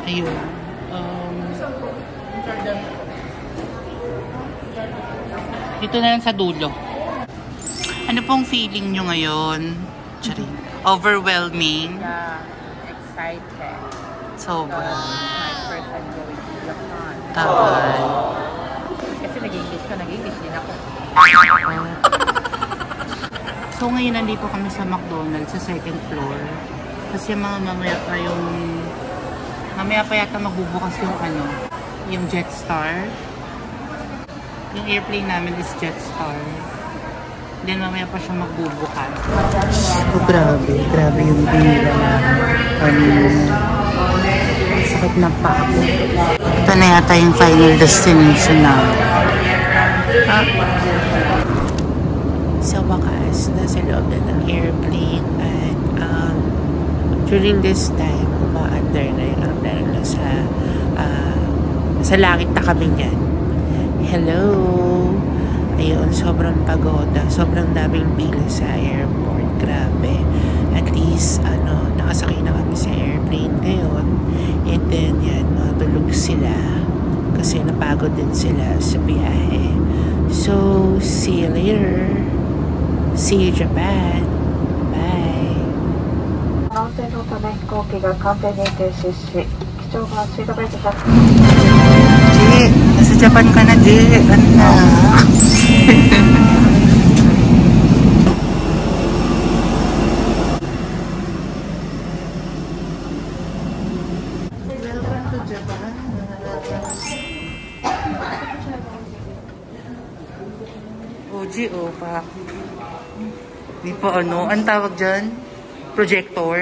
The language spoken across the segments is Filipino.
Ayun. Dito na lang sa dulo. Ano pong feeling nyo ngayon? Charing. Overwhelming? Yeah, excited. Sobra. My first time going to Japan. Tabay. Kasi nag-English din ako. So ngayon nandito kami sa McDonald's sa second floor. Kasi mamaya pa yata magbubukas yung yung Jetstar. Yung airplane namin is Jetstar. Then mamaya pa siya magbubukas. Oh, grabe yung bira na sakit na pa ako. Ito na yata yung final destination na. Sa wakas, nasa loob na ng airplane at during this time, umaandar na yung aeroplane nasa langit na kami niyan. Hello! Ayun, sobrang pagoda. Sobrang daming pila sa airport. Grabe. At least, nakasakay na kami sa airplane ngayon. And then, yan, matulog sila. Kasi napagod din sila sa biyahe. So, see you later. See you Japan. Bye. 安全のため飛行機が完全に停止し、貴重なシートベルト着用。Jay, nasa Japan ka na, Jay. Ano na? Welcome to Japan. Oji, pa. Di pa ang tawag dyan? Projector.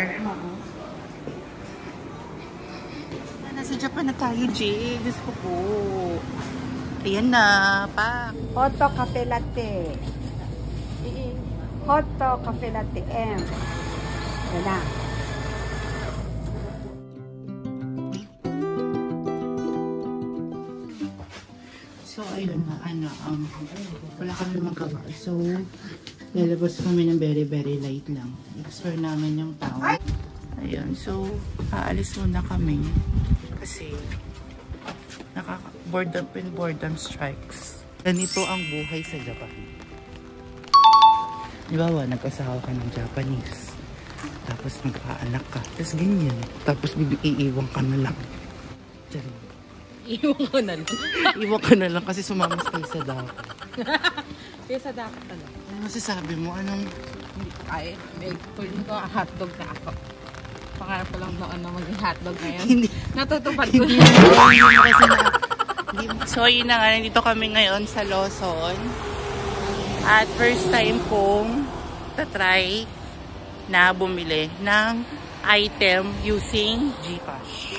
Nasa Japan na tayo, Jay. Diyos ko po. Ayan na, pa. Hot cafe latte. Hot cafe latte M. Yan na. So, ayun na, wala kami magawa. So, lalabas kami ng very, very light lang. Explore namin yung town. Ayun, so, aalis muna kami. Kasi, boredom strikes. Ganito ang buhay sa Japan. Diba, nag-asawa ka ng Japanese. Tapos, nagkaanak ka. Tapos, ganyan. Tapos, iiwan ka na lang. Diyan. Iwan ko na lang. Iwan ka na lang kasi sumamas kayo sa dapat. Kaya sa dapat talaga. Ano masasabi mo? Anong... Ay, tuloy ko, hotdog na ako. Pangarap ko lang noon na maging hotdog ngayon. Hindi. Natutupad ko na. So, yun na nga. Nandito kami ngayon sa Lawson. At first time kong tatry na bumili ng item using GCash.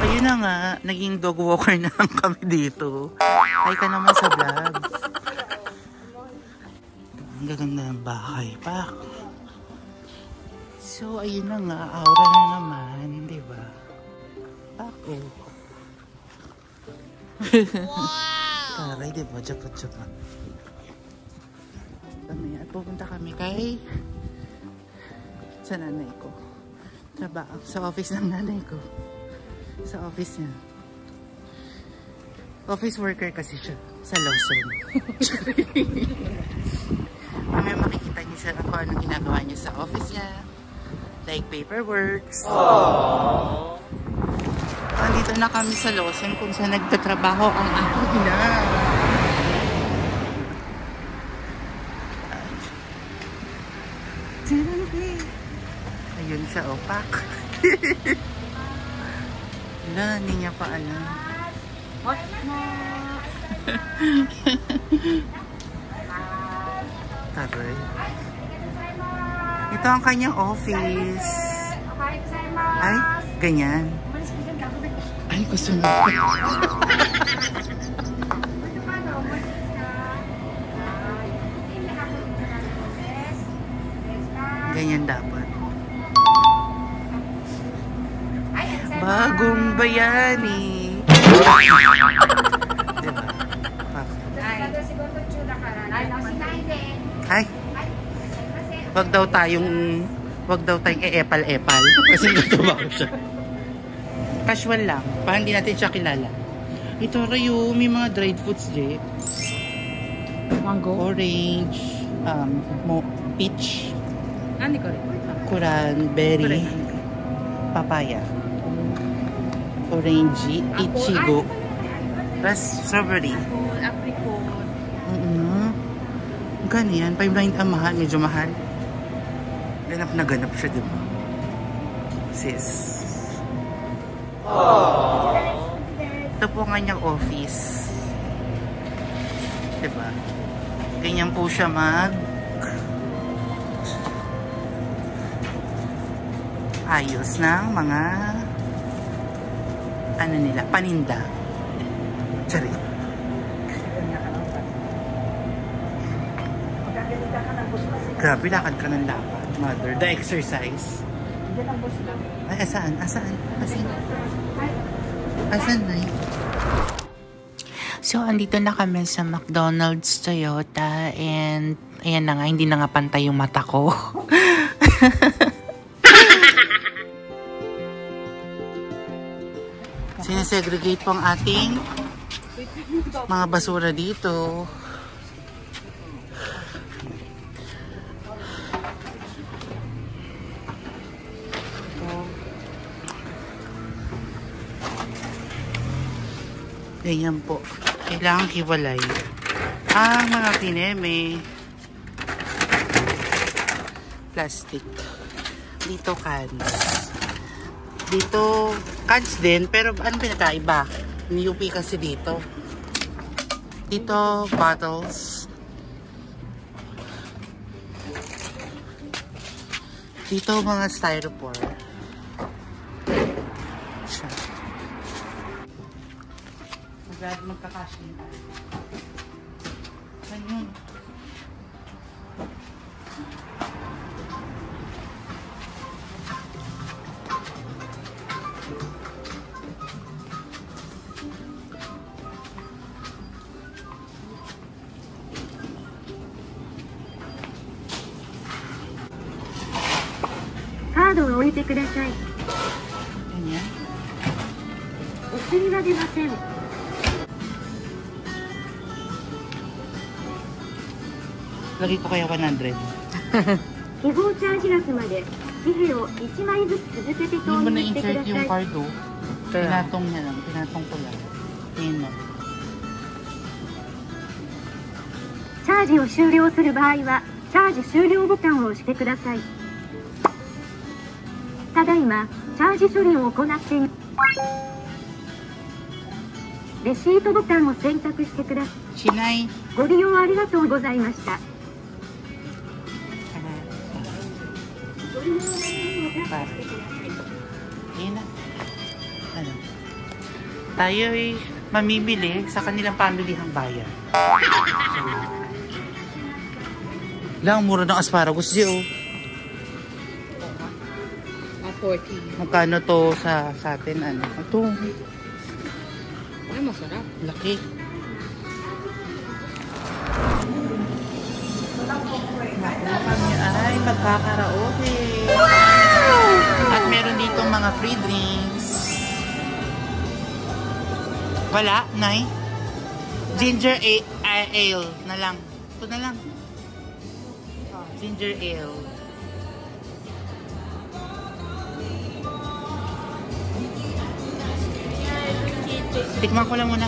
Ayun na nga, naging dog walker na lang kami dito. Ay ka naman sa vlog. Ang gaganda ng bahay, pak. So, ayun na nga, aura na naman, di ba? Pak, oh. Taray, di ba? Japat-japat. At pupunta kami kay sa nanay ko. Trabaho, sa office ng nanay ko. Sa office niya. Office worker kasi siya. Sa Lawson. Mamaya makikita niyo siya kung anong ginagawa niya sa office niya. Like paperworks. Dito na kami sa Lawson kung saan nagtatrabaho ang aking ina. Ayun siya, opak. Wala, hindi niya pa alam. Taray. Ito ang kanyang office. Ay, ganyan. Ay, gusto mo. Ganyan dapat. Bagong bayani. Diba? Ay. Wag daw tayong e-epal-epal. Kasi natubaw siya. Casual lang. Para hindi natin siya kilala. Ito, Rayo, may mga dried fruits, Jay. Mango? Orange, peach, Hindi ko rin. cranberry, papaya, orange, ichigo, strawberry. Apricot. Ganyan. 5.9 ang mahal. Medyo mahal. Ganap na ganap siya, diba? Sis. Ito po ang kanyang office. Diba? Ganyan po siya ayos ng mga ano nila, paninda. Charing. Grabe, lakad ka ng lakad, mother. The exercise. Ay, asaan? Asan na yun? So, andito na kami sa McDonald's Toyota and ayan na nga, hindi na nga pantay yung mata ko. Sinesegregate po ang ating mga basura dito. Ganyan po. Kailangan hiwalay ang mga kineme. Plastic. Dito cans. Dito cans din, pero anong pinakaiba? UP kasi dito. Dito bottles. Dito mga styrofoam. Magkakashin tayo. Saan yun? Card を置いてください。 Ganyan. お釣りは出ません。 Lagi ko kaya 100. 記号チャージ額まで紙幣を1枚ずつ続けて Hindi 投 mo 入してく na-insert だ yung さい。 card, oh. Pinatong niya lang. Pinatong ko lang. Ayun na. チャージを終了する場合はチャージ終了ボタンを押してください。ただいまチャージ処理を行っています。レシートボタンを選択してください。 Chinay. ご利用ありがとうございました。 Ayun na. Ano? Tayo'y mamimili sa kanilang pamilihang bayan. Lang, mura ng asparagus, Gio. 40. Magkano to sa atin? Ano? Ito. Ay, masarap. Laki. Kami ay magkakaraoke. Wow! At meron ditong mga free drinks. Wala, Nay? Ginger ale na lang. Ito na lang. Ginger ale. Tikman ko lang muna.